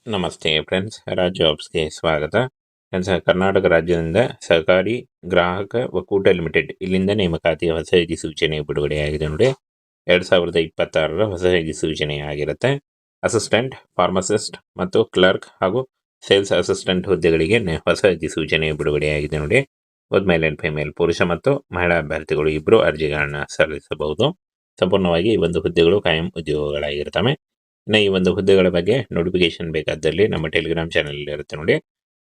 ನಮಸ್ತೆ ಫ್ರೆಂಡ್ಸ್, ರಾಜ್ ಜಾಬ್ಸ್ಗೆ ಸ್ವಾಗತ. ಫ್ರೆಂಡ್ಸ್, ಕರ್ನಾಟಕ ರಾಜ್ಯದಿಂದ ಸಹಕಾರಿ ಗ್ರಾಹಕ ಒಕ್ಕೂಟ ಲಿಮಿಟೆಡ್ ಇಲ್ಲಿಂದ ನೇಮಕಾತಿಯ ಹೊಸ ಅಧಿಸೂಚನೆ ಬಿಡುಗಡೆಯಾಗಿದೆ ನೋಡಿ. 2026 ಹೊಸ ಅಧಿಸೂಚನೆ ಆಗಿರುತ್ತೆ. ಅಸಿಸ್ಟೆಂಟ್, ಫಾರ್ಮಸಿಸ್ಟ್ ಮತ್ತು ಕ್ಲರ್ಕ್ ಹಾಗೂ ಸೇಲ್ಸ್ ಅಸಿಸ್ಟೆಂಟ್ ಹುದ್ದೆಗಳಿಗೆ ಹೊಸ ಅಧಿಸೂಚನೆ ಬಿಡುಗಡೆಯಾಗಿದೆ ನೋಡಿ. ಮೇಲ್ ಅಂಡ್ ಫಿಮೇಲ್, ಪುರುಷ ಮತ್ತು ಮಹಿಳಾ ಅಭ್ಯರ್ಥಿಗಳು ಇಬ್ಬರು ಅರ್ಜಿಗಳನ್ನ ಸಲ್ಲಿಸಬಹುದು. ಸಂಪೂರ್ಣವಾಗಿ ಈ ಒಂದು ಹುದ್ದೆಗಳು ಕಾಯಂ ಉದ್ಯೋಗಗಳಾಗಿರ್ತವೆ. ಇನ್ನು ಈ ಒಂದು ಹುದ್ದೆಗಳ ಬಗ್ಗೆ ನೋಟಿಫಿಕೇಶನ್ ಬೇಕಾದಲ್ಲಿ ನಮ್ಮ ಟೆಲಿಗ್ರಾಮ್ ಚಾನಲ್ ಇರುತ್ತೆ ನೋಡಿ,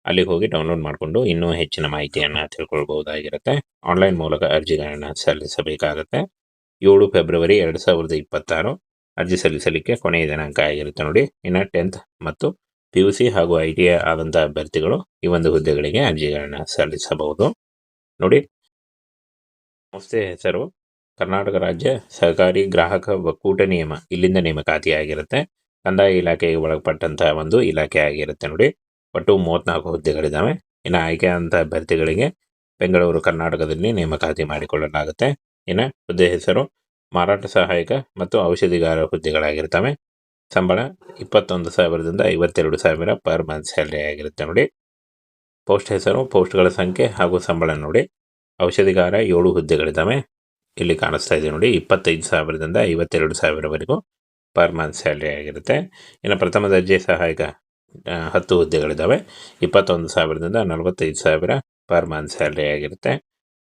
ಅಲ್ಲಿಗೆ ಹೋಗಿ ಡೌನ್ಲೋಡ್ ಮಾಡಿಕೊಂಡು ಇನ್ನೂ ಹೆಚ್ಚಿನ ಮಾಹಿತಿಯನ್ನು ತಿಳ್ಕೊಳ್ಬಹುದಾಗಿರುತ್ತೆ. ಆನ್ಲೈನ್ ಮೂಲಕ ಅರ್ಜಿಗಳನ್ನು ಸಲ್ಲಿಸಬೇಕಾಗುತ್ತೆ. 7 ಫೆಬ್ರವರಿ 2026 ಅರ್ಜಿ ಸಲ್ಲಿಸಲಿಕ್ಕೆ ಕೊನೆಯ ದಿನಾಂಕ ಆಗಿರುತ್ತೆ ನೋಡಿ. ಇನ್ನು 10th ಮತ್ತು PUC ಹಾಗೂ ITI ಆದಂಥ ಅಭ್ಯರ್ಥಿಗಳು ಈ ಒಂದು ಹುದ್ದೆಗಳಿಗೆ ಅರ್ಜಿಗಳನ್ನು ಸಲ್ಲಿಸಬಹುದು ನೋಡಿ. ಸಂಸ್ಥೆ ಹೆಸರು ಕರ್ನಾಟಕ ರಾಜ್ಯ ಸಹಕಾರಿ ಗ್ರಾಹಕ ಒಕ್ಕೂಟ ನಿಯಮ, ಇಲ್ಲಿಂದ ನೇಮಕಾತಿಯಾಗಿರುತ್ತೆ. ಕಂದಾಯ ಇಲಾಖೆಗೆ ಒಳಪಟ್ಟಂತಹ ಒಂದು ಇಲಾಖೆ ಆಗಿರುತ್ತೆ ನೋಡಿ. ಒಟ್ಟು 34 ಹುದ್ದೆಗಳಿದ್ದಾವೆ. ಇನ್ನು ಆಯ್ಕೆಯಾದಂಥ ಅಭ್ಯರ್ಥಿಗಳಿಗೆ ಬೆಂಗಳೂರು ಕರ್ನಾಟಕದಲ್ಲಿ ನೇಮಕಾತಿ ಮಾಡಿಕೊಳ್ಳಲಾಗುತ್ತೆ. ಇನ್ನು ಹುದ್ದೆ ಹೆಸರು ಮಾರಾಟ ಸಹಾಯಕ ಮತ್ತು ಔಷಧಿಗಾರ ಹುದ್ದೆಗಳಾಗಿರ್ತವೆ. ಸಂಬಳ 21,000ದಿಂದ 52,000 ಪರ್ ಮಂತ್ ಸ್ಯಾಲರಿ ಆಗಿರುತ್ತೆ ನೋಡಿ. ಪೋಸ್ಟ್ ಹೆಸರು, ಪೋಸ್ಟ್ಗಳ ಸಂಖ್ಯೆ ಹಾಗೂ ಸಂಬಳ ನೋಡಿ. ಔಷಧಿಗಾರ 7 ಹುದ್ದೆಗಳಿದ್ದಾವೆ, ಇಲ್ಲಿ ಕಾಣಿಸ್ತಾ ಇದೆ ನೋಡಿ. 25,000ದಿಂದ 52,000ವರೆಗೂ ಪರ್ ಮಂತ್ ಸ್ಯಾಲ್ರಿ ಆಗಿರುತ್ತೆ. ಇನ್ನು ಪ್ರಥಮ ದರ್ಜೆ ಸಹಾಯಕ 10 ಹುದ್ದೆಗಳಿದ್ದಾವೆ, 21,000ದಿಂದ 45,000 ಪರ್ ಮಂತ್ ಸ್ಯಾಲ್ರಿ ಆಗಿರುತ್ತೆ.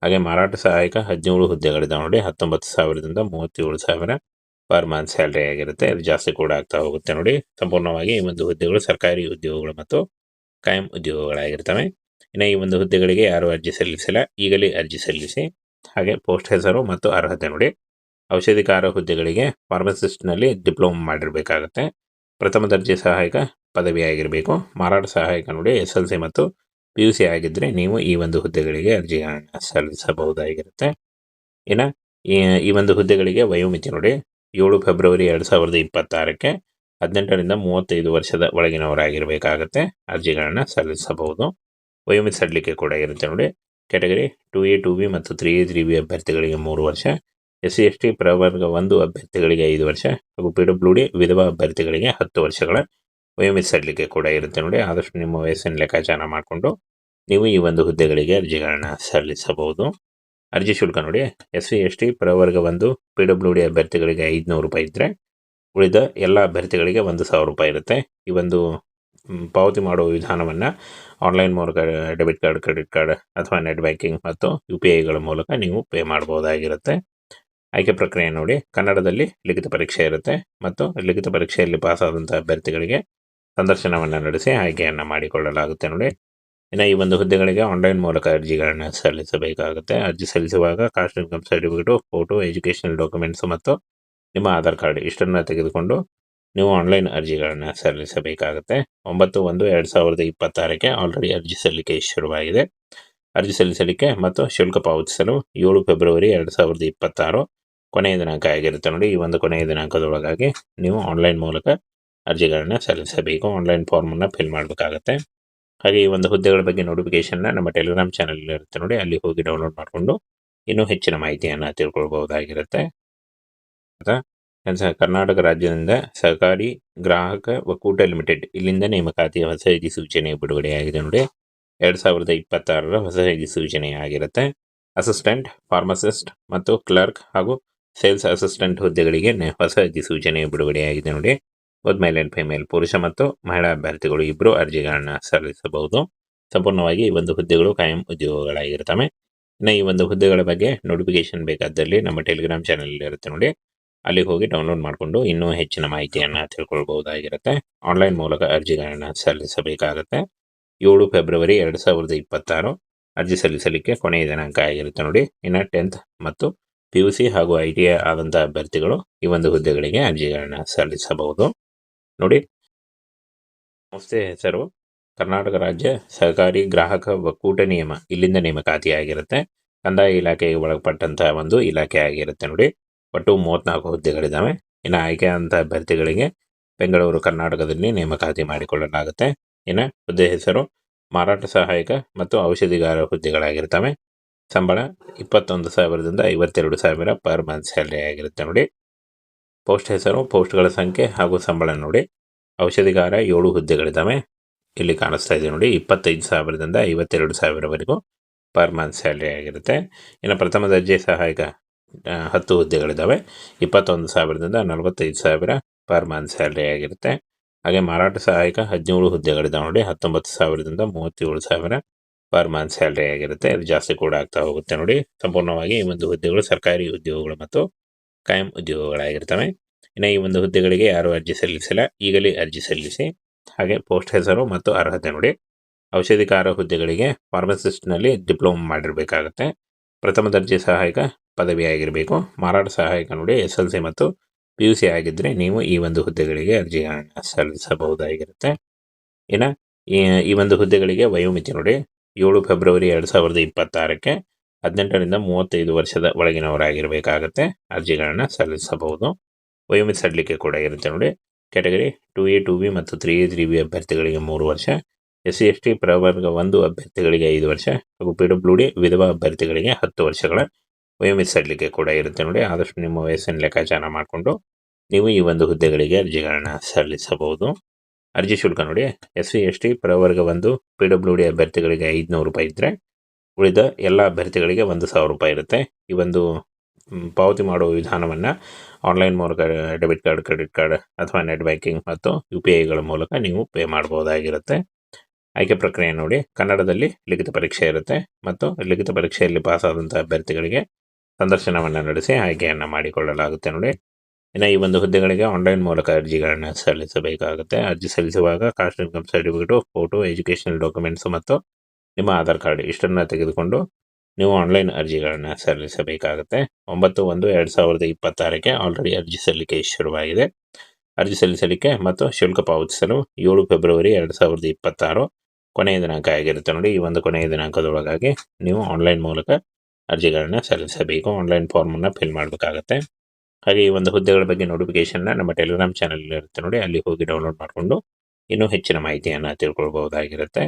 ಹಾಗೆ ಮಾರಾಟ ಸಹಾಯಕ 17 ಹುದ್ದೆಗಳಿದ್ದಾವೆ ನೋಡಿ, 19,000ದಿಂದ 37,000 ಪರ್ ಮಂತ್ ಸ್ಯಾಲ್ರಿ ಆಗಿರುತ್ತೆ. ಇದು ಜಾಸ್ತಿ ಕೂಡ ಆಗ್ತಾ ಹೋಗುತ್ತೆ ನೋಡಿ. ಸಂಪೂರ್ಣವಾಗಿ ಈ ಒಂದು ಹುದ್ದೆಗಳು ಸರ್ಕಾರಿ ಉದ್ಯೋಗಗಳು ಮತ್ತು ಕಾಯಂ ಉದ್ಯೋಗಗಳಾಗಿರ್ತವೆ. ಇನ್ನು ಈ ಒಂದು ಹುದ್ದೆಗಳಿಗೆ ಯಾರು ಅರ್ಜಿ ಸಲ್ಲಿಸಿಲ್ಲ, ಈಗಲೇ ಅರ್ಜಿ ಸಲ್ಲಿಸಿ. ಹಾಗೆ ಪೋಸ್ಟ್ ಹೆಸರು ಮತ್ತು ಅರ್ಹತೆ ನೋಡಿ. ಔಷಧಿಕಾರ ಹುದ್ದೆಗಳಿಗೆ ಫಾರ್ಮಸಿಸ್ಟ್ನಲ್ಲಿ ಡಿಪ್ಲೊಮಾ ಮಾಡಿರಬೇಕಾಗತ್ತೆ. ಪ್ರಥಮ ದರ್ಜೆ ಸಹಾಯಕ ಪದವಿ ಆಗಿರಬೇಕು. ಮಾರಾಟ ಸಹಾಯಕ ನೋಡಿ SLC ಮತ್ತು PUC ಆಗಿದ್ದರೆ ನೀವು ಈ ಒಂದು ಹುದ್ದೆಗಳಿಗೆ ಅರ್ಜಿಗಳನ್ನು ಸಲ್ಲಿಸಬಹುದಾಗಿರುತ್ತೆ. ಇನ್ನು ಈ ಒಂದು ಹುದ್ದೆಗಳಿಗೆ ವಯೋಮಿತಿ ನೋಡಿ. 7 ಫೆಬ್ರವರಿ 2026ಕ್ಕೆ 18ರಿಂದ 35 ವರ್ಷದ ಒಳಗಿನವರಾಗಿರಬೇಕಾಗತ್ತೆ. ಅರ್ಜಿಗಳನ್ನು ಸಲ್ಲಿಸಬಹುದು. ವಯೋಮಿತಿ ಸಡಿಲಿಕೆ ಕೂಡ ಇರುತ್ತೆ ನೋಡಿ. ಕ್ಯಾಟಗರಿ 2A 2B ಮತ್ತು 3A 3B ಅಭ್ಯರ್ಥಿಗಳಿಗೆ 3 ವರ್ಷ, SC ST ಪ್ರವರ್ಗ 1 ಅಭ್ಯರ್ಥಿಗಳಿಗೆ 5 ವರ್ಷ ಹಾಗೂ PWD ವಿಧವಾ ಅಭ್ಯರ್ಥಿಗಳಿಗೆ 10 ವರ್ಷಗಳ ವಯೋಮಿತಿ ಸಡಿಲಿಕೆ ಕೂಡ ಇರುತ್ತೆ ನೋಡಿ. ಆದಷ್ಟು ನಿಮ್ಮ ವಯಸ್ಸಿನ ಲೆಕ್ಕಾಚಾರ ಮಾಡಿಕೊಂಡು ನೀವು ಈ ಒಂದು ಹುದ್ದೆಗಳಿಗೆ ಅರ್ಜಿಗಳನ್ನು ಸಲ್ಲಿಸಬಹುದು. ಅರ್ಜಿ ಶುಲ್ಕ ನೋಡಿ. SC ST ಪ್ರವರ್ಗ 1 PWD ಅಭ್ಯರ್ಥಿಗಳಿಗೆ 500 ರೂಪಾಯಿ ಇದ್ದರೆ ಉಳಿದ ಎಲ್ಲ ಅಭ್ಯರ್ಥಿಗಳಿಗೆ 1,000 ರೂಪಾಯಿ ಇರುತ್ತೆ. ಈ ಒಂದು ಪಾವತಿ ಮಾಡುವ ವಿಧಾನವನ್ನು ಆನ್ಲೈನ್ ಮೂಲಕ ಡೆಬಿಟ್ ಕಾರ್ಡ್, ಕ್ರೆಡಿಟ್ ಕಾರ್ಡ್ ಅಥವಾ ನೆಟ್ ಬ್ಯಾಂಕಿಂಗ್ ಮತ್ತು UPIಗಳ ಮೂಲಕ ನೀವು ಪೇ ಮಾಡಬಹುದಾಗಿರುತ್ತೆ. ಆಯ್ಕೆ ಪ್ರಕ್ರಿಯೆ ನೋಡಿ. ಕನ್ನಡದಲ್ಲಿ ಲಿಖಿತ ಪರೀಕ್ಷೆ ಇರುತ್ತೆ ಮತ್ತು ಲಿಖಿತ ಪರೀಕ್ಷೆಯಲ್ಲಿ ಪಾಸಾದಂಥ ಅಭ್ಯರ್ಥಿಗಳಿಗೆ ಸಂದರ್ಶನವನ್ನು ನಡೆಸಿ ಆಯ್ಕೆಯನ್ನು ಮಾಡಿಕೊಳ್ಳಲಾಗುತ್ತೆ ನೋಡಿ. ಇನ್ನು ಈ ಒಂದು ಹುದ್ದೆಗಳಿಗೆ ಆನ್ಲೈನ್ ಮೂಲಕ ಅರ್ಜಿಗಳನ್ನು ಸಲ್ಲಿಸಬೇಕಾಗುತ್ತೆ. ಅರ್ಜಿ ಸಲ್ಲಿಸುವಾಗ caste income certificate, photo, educational documents ಮತ್ತು ನಿಮ್ಮ ಆಧಾರ್ ಕಾರ್ಡ್ ಇಷ್ಟನ್ನು ತೆಗೆದುಕೊಂಡು ನೀವು ಆನ್ಲೈನ್ ಅರ್ಜಿಗಳನ್ನು ಸಲ್ಲಿಸಬೇಕಾಗುತ್ತೆ. 9/1/2026ಕ್ಕೆ ಆಲ್ರೆಡಿ ಅರ್ಜಿ ಸಲ್ಲಿಕೆ ಶುರುವಾಗಿದೆ. ಅರ್ಜಿ ಸಲ್ಲಿಸಲಿಕ್ಕೆ ಮತ್ತು ಶುಲ್ಕ ಪಾವತಿಸಲು 7 ಫೆಬ್ರವರಿ 2026 ಕೊನೆಯ ದಿನಾಂಕ ಆಗಿರುತ್ತೆ ನೋಡಿ. ಈ ಒಂದು ಕೊನೆಯ ದಿನಾಂಕದೊಳಗಾಗಿ ನೀವು ಆನ್ಲೈನ್ ಮೂಲಕ ಅರ್ಜಿಗಳನ್ನು ಸಲ್ಲಿಸಬೇಕು. ಆನ್ಲೈನ್ ಫಾರ್ಮನ್ನು ಫಿಲ್ ಮಾಡಬೇಕಾಗತ್ತೆ. ಹಾಗೆ ಈ ಒಂದು ಹುದ್ದೆಗಳ ಬಗ್ಗೆ ನೋಟಿಫಿಕೇಶನ್ನ ನಮ್ಮ ಟೆಲಿಗ್ರಾಮ್ ಚಾನಲ್ ಇರುತ್ತೆ ನೋಡಿ, ಅಲ್ಲಿ ಹೋಗಿ ಡೌನ್ಲೋಡ್ ಮಾಡಿಕೊಂಡು ಇನ್ನೂ ಹೆಚ್ಚಿನ ಮಾಹಿತಿಯನ್ನು ತಿಳ್ಕೊಳ್ಬಹುದಾಗಿರುತ್ತೆ. ಕರ್ನಾಟಕ ರಾಜ್ಯದಿಂದ ಸಹಕಾರಿ ಗ್ರಾಹಕ ಒಕ್ಕೂಟ ಲಿಮಿಟೆಡ್ ಇಲ್ಲಿಂದ ನೇಮಕಾತಿಯ ಹೊಸ ಅಧಿಸೂಚನೆ ಬಿಡುಗಡೆಯಾಗಿದೆ ನೋಡಿ. 2026 ಹೊಸ ಅಧಿಸೂಚನೆ ಆಗಿರುತ್ತೆ. ಅಸಿಸ್ಟೆಂಟ್, ಫಾರ್ಮಸಿಸ್ಟ್ ಮತ್ತು ಕ್ಲರ್ಕ್ ಹಾಗೂ ಸೇಲ್ಸ್ ಅಸಿಸ್ಟೆಂಟ್ ಹುದ್ದೆಗಳಿಗೆ ಹೊಸ ಅಧಿಸೂಚನೆ ಬಿಡುಗಡೆಯಾಗಿದೆ ನೋಡಿ. ಮೇಲ್ ಅಂಡ್ ಫಿಮೇಲ್, ಪುರುಷ ಮತ್ತು ಮಹಿಳಾ ಅಭ್ಯರ್ಥಿಗಳು ಇಬ್ಬರು ಅರ್ಜಿಗಳನ್ನು ಸಲ್ಲಿಸಬಹುದು. ಸಂಪೂರ್ಣವಾಗಿ ಈ ಒಂದು ಹುದ್ದೆಗಳು ಕಾಯಂ ಉದ್ಯೋಗಗಳಾಗಿರ್ತವೆ. ಇನ್ನು ಈ ಒಂದು ಹುದ್ದೆಗಳ ಬಗ್ಗೆ ನೋಟಿಫಿಕೇಶನ್ ಬೇಕಾದಲ್ಲಿ ನಮ್ಮ ಟೆಲಿಗ್ರಾಮ್ ಚಾನಲ್ ಇರುತ್ತೆ ನೋಡಿ, ಅಲ್ಲಿಗೆ ಹೋಗಿ ಡೌನ್ಲೋಡ್ ಮಾಡಿಕೊಂಡು ಇನ್ನೂ ಹೆಚ್ಚಿನ ಮಾಹಿತಿಯನ್ನು ತಿಳ್ಕೊಳ್ಬಹುದಾಗಿರುತ್ತೆ. ಆನ್ಲೈನ್ ಮೂಲಕ ಅರ್ಜಿಗಳನ್ನು ಸಲ್ಲಿಸಬೇಕಾಗುತ್ತೆ. 7 ಫೆಬ್ರವರಿ 2026 ಅರ್ಜಿ ಸಲ್ಲಿಸಲಿಕ್ಕೆ ಕೊನೆಯ ದಿನಾಂಕ ಆಗಿರುತ್ತೆ ನೋಡಿ. ಇನ್ನು 10th ಮತ್ತು PUC ಹಾಗೂ ITI ಆದಂಥ ಅಭ್ಯರ್ಥಿಗಳು ಈ ಒಂದು ಹುದ್ದೆಗಳಿಗೆ ಅರ್ಜಿಗಳನ್ನು ಸಲ್ಲಿಸಬಹುದು ನೋಡಿ. ಸಂಸ್ಥೆ ಹೆಸರು ಕರ್ನಾಟಕ ರಾಜ್ಯ ಸಹಕಾರಿ ಗ್ರಾಹಕ ಒಕ್ಕೂಟ ನಿಯಮ, ಇಲ್ಲಿಂದ ನೇಮಕಾತಿಯಾಗಿರುತ್ತೆ. ಕಂದಾಯ ಇಲಾಖೆಗೆ ಒಳಪಟ್ಟಂತಹ ಒಂದು ಇಲಾಖೆ ಆಗಿರುತ್ತೆ ನೋಡಿ. ಒಟ್ಟು 34 ಹುದ್ದೆಗಳಿದ್ದಾವೆ. ಇನ್ನು ಆಯ್ಕೆಯಾದಂಥ ಅಭ್ಯರ್ಥಿಗಳಿಗೆ ಬೆಂಗಳೂರು ಕರ್ನಾಟಕದಲ್ಲಿ ನೇಮಕಾತಿ ಮಾಡಿಕೊಳ್ಳಲಾಗುತ್ತೆ. ಇನ್ನು ಹುದ್ದೆ ಹೆಸರು ಮಾರಾಟ ಸಹಾಯಕ ಮತ್ತು ಔಷಧಿಗಾರ ಹುದ್ದೆಗಳಾಗಿರ್ತವೆ. ಸಂಬಳ 21,000ದಿಂದ 52,000 ಪರ್ ಮಂತ್ ಸ್ಯಾಲರಿ ಆಗಿರುತ್ತೆ ನೋಡಿ. ಪೋಸ್ಟ್ ಹೆಸರು, ಪೋಸ್ಟ್ಗಳ ಸಂಖ್ಯೆ ಹಾಗೂ ಸಂಬಳ ನೋಡಿ. ಔಷಧಿಗಾರ 7 ಹುದ್ದೆಗಳಿದ್ದಾವೆ. ಇಲ್ಲಿ ಕಾಣಿಸ್ತಾ ಇದೆ ನೋಡಿ, 25,000ದಿಂದ 52,000ವರೆಗೂ ಪರ್ ಮಂತ್ ಸ್ಯಾಲ್ರಿ ಆಗಿರುತ್ತೆ. ಇನ್ನು ಪ್ರಥಮ ದರ್ಜೆ ಸಹಾಯಕ 10 ಹುದ್ದೆಗಳಿದ್ದಾವೆ. 21,000ದಿಂದ 45,000 ಪರ್ ಮಂತ್ ಸ್ಯಾಲ್ರಿ ಆಗಿರುತ್ತೆ. ಹಾಗೆ ಮಾರಾಟ ಸಹಾಯಕ 17 ಹುದ್ದೆಗಳಿದ್ದಾವೆ ನೋಡಿ, 19,000ದಿಂದ 37,000 ಪರ್ ಮಂತ್ ಸ್ಯಾಲ್ರಿ ಆಗಿರುತ್ತೆ. ಅದು ಜಾಸ್ತಿ ಕೂಡ ಆಗ್ತಾ ಹೋಗುತ್ತೆ ನೋಡಿ. ಸಂಪೂರ್ಣವಾಗಿ ಈ ಒಂದು ಹುದ್ದೆಗಳು ಸರ್ಕಾರಿ ಉದ್ಯೋಗಗಳು ಮತ್ತು ಕಾಯಂ ಉದ್ಯೋಗಗಳಾಗಿರ್ತವೆ. ಇನ್ನು ಈ ಒಂದು ಹುದ್ದೆಗಳಿಗೆ ಯಾರು ಅರ್ಜಿ ಸಲ್ಲಿಸಿಲ್ಲ, ಈಗಲೇ ಅರ್ಜಿ ಸಲ್ಲಿಸಿ. ಹಾಗೆ ಪೋಸ್ಟ್ ಹೆಸರು ಮತ್ತು ಅರ್ಹತೆ ನೋಡಿ. ಔಷಧಿಕಾರ ಹುದ್ದೆಗಳಿಗೆ ಫಾರ್ಮಸಿಸ್ಟ್ನಲ್ಲಿ ಡಿಪ್ಲೊಮಾ ಮಾಡಿರಬೇಕಾಗುತ್ತೆ. ಪ್ರಥಮ ದರ್ಜೆ ಸಹಾಯಕ ಪದವಿ ಆಗಿರಬೇಕು. ಮಾರಾಟ ಸಹಾಯಕ ನೋಡಿ SLC ಮತ್ತು PUC ಆಗಿದ್ದರೆ ನೀವು ಈ ಒಂದು ಹುದ್ದೆಗಳಿಗೆ ಅರ್ಜಿಗಳನ್ನು ಸಲ್ಲಿಸಬಹುದಾಗಿರುತ್ತೆ. ಇನ್ನು ಈ ಒಂದು ಹುದ್ದೆಗಳಿಗೆ ವಯೋಮಿತಿ ನೋಡಿ, 7 ಫೆಬ್ರವರಿ 2026ಕ್ಕೆ 18ರಿಂದ 35 ವರ್ಷದ ಒಳಗಿನವರಾಗಿರಬೇಕಾಗತ್ತೆ. ಅರ್ಜಿಗಳನ್ನು ಸಲ್ಲಿಸಬಹುದು. ವಯೋಮಿತಿ ಸಡಿಲಿಕೆ ಕೂಡ ಇರುತ್ತೆ ನೋಡಿ. ಕ್ಯಾಟಗರಿ 2A 2B ಮತ್ತು 3A 3B ಅಭ್ಯರ್ಥಿಗಳಿಗೆ 3 ವರ್ಷ, SC ST ಪ್ರವರ್ಗ 1 ಅಭ್ಯರ್ಥಿಗಳಿಗೆ 5 ವರ್ಷ ಹಾಗೂ PWD ವಿಧವಾ ಅಭ್ಯರ್ಥಿಗಳಿಗೆ 10 ವರ್ಷಗಳ ವಯೋಮಿತಿ ಸಡಿಲಿಕೆ ಕೂಡ ಇರುತ್ತೆ ನೋಡಿ. ಆದಷ್ಟು ನಿಮ್ಮ ವಯಸ್ಸನ್ನು ಲೆಕ್ಕಾಚಾರ ಮಾಡಿಕೊಂಡು ನೀವು ಈ ಒಂದು ಹುದ್ದೆಗಳಿಗೆ ಅರ್ಜಿಗಳನ್ನು ಸಲ್ಲಿಸಬಹುದು. ಅರ್ಜಿ ಶುಲ್ಕ ನೋಡಿ, SC ST ಪ್ರವರ್ಗ 1 PWD ಅಭ್ಯರ್ಥಿಗಳಿಗೆ 500 ರೂಪಾಯಿ ಇದ್ದರೆ ಉಳಿದ ಎಲ್ಲ ಅಭ್ಯರ್ಥಿಗಳಿಗೆ 1,000 ರೂಪಾಯಿ ಇರುತ್ತೆ. ಈ ಒಂದು ಪಾವತಿ ಮಾಡುವ ವಿಧಾನವನ್ನು ಆನ್ಲೈನ್ ಮೂಲಕ ಡೆಬಿಟ್ ಕಾರ್ಡ್, ಕ್ರೆಡಿಟ್ ಕಾರ್ಡ್ ಅಥವಾ ನೆಟ್ ಬ್ಯಾಂಕಿಂಗ್ ಮತ್ತು UPIಗಳ ಮೂಲಕ ನೀವು ಪೇ ಮಾಡಬಹುದಾಗಿರುತ್ತೆ. ಆಯ್ಕೆ ಪ್ರಕ್ರಿಯೆ ನೋಡಿ, ಕನ್ನಡದಲ್ಲಿ ಲಿಖಿತ ಪರೀಕ್ಷೆ ಇರುತ್ತೆ ಮತ್ತು ಲಿಖಿತ ಪರೀಕ್ಷೆಯಲ್ಲಿ ಪಾಸಾದಂಥ ಅಭ್ಯರ್ಥಿಗಳಿಗೆ ಸಂದರ್ಶನವನ್ನು ನಡೆಸಿ ಆಯ್ಕೆಯನ್ನು ಮಾಡಿಕೊಳ್ಳಲಾಗುತ್ತೆ ನೋಡಿ. ಇನ್ನು ಈ ಒಂದು ಹುದ್ದೆಗಳಿಗೆ ಆನ್ಲೈನ್ ಮೂಲಕ ಅರ್ಜಿಗಳನ್ನು ಸಲ್ಲಿಸಬೇಕಾಗುತ್ತೆ. ಅರ್ಜಿ ಸಲ್ಲಿಸುವಾಗ caste income certificate, photo, educational documents ಮತ್ತು ನಿಮ್ಮ ಆಧಾರ್ ಕಾರ್ಡ್ ಇಷ್ಟನ್ನು ತೆಗೆದುಕೊಂಡು ನೀವು ಆನ್ಲೈನ್ ಅರ್ಜಿಗಳನ್ನು ಸಲ್ಲಿಸಬೇಕಾಗುತ್ತೆ. 9/1/2026ಕ್ಕೆ ಆಲ್ರೆಡಿ ಅರ್ಜಿ ಸಲ್ಲಿಕೆ ಶುರುವಾಗಿದೆ. ಅರ್ಜಿ ಸಲ್ಲಿಸಲಿಕ್ಕೆ ಮತ್ತು ಶುಲ್ಕ ಪಾವತಿಸಲು 7 ಫೆಬ್ರವರಿ 2026 ಕೊನೆಯ ದಿನಾಂಕ ಆಗಿರುತ್ತೆ ನೋಡಿ. ಈ ಒಂದು ಕೊನೆಯ ದಿನಾಂಕದೊಳಗಾಗಿ ನೀವು ಆನ್ಲೈನ್ ಮೂಲಕ ಅರ್ಜಿಗಳನ್ನು ಸಲ್ಲಿಸಬೇಕು. ಆನ್ಲೈನ್ ಫಾರ್ಮನ್ನು ಫಿಲ್ ಮಾಡಬೇಕಾಗತ್ತೆ. ಹಾಗೆ ಈ ಒಂದು ಹುದ್ದೆಗಳ ಬಗ್ಗೆ ನೋಟಿಫಿಕೇಷನ್ನ ನಮ್ಮ ಟೆಲಿಗ್ರಾಮ್ ಚಾನಲ್ ಇರುತ್ತೆ ನೋಡಿ, ಅಲ್ಲಿ ಹೋಗಿ ಡೌನ್ಲೋಡ್ ಮಾಡಿಕೊಂಡು ಇನ್ನೂ ಹೆಚ್ಚಿನ ಮಾಹಿತಿಯನ್ನು ತಿಳ್ಕೊಳ್ಬಹುದಾಗಿರುತ್ತೆ.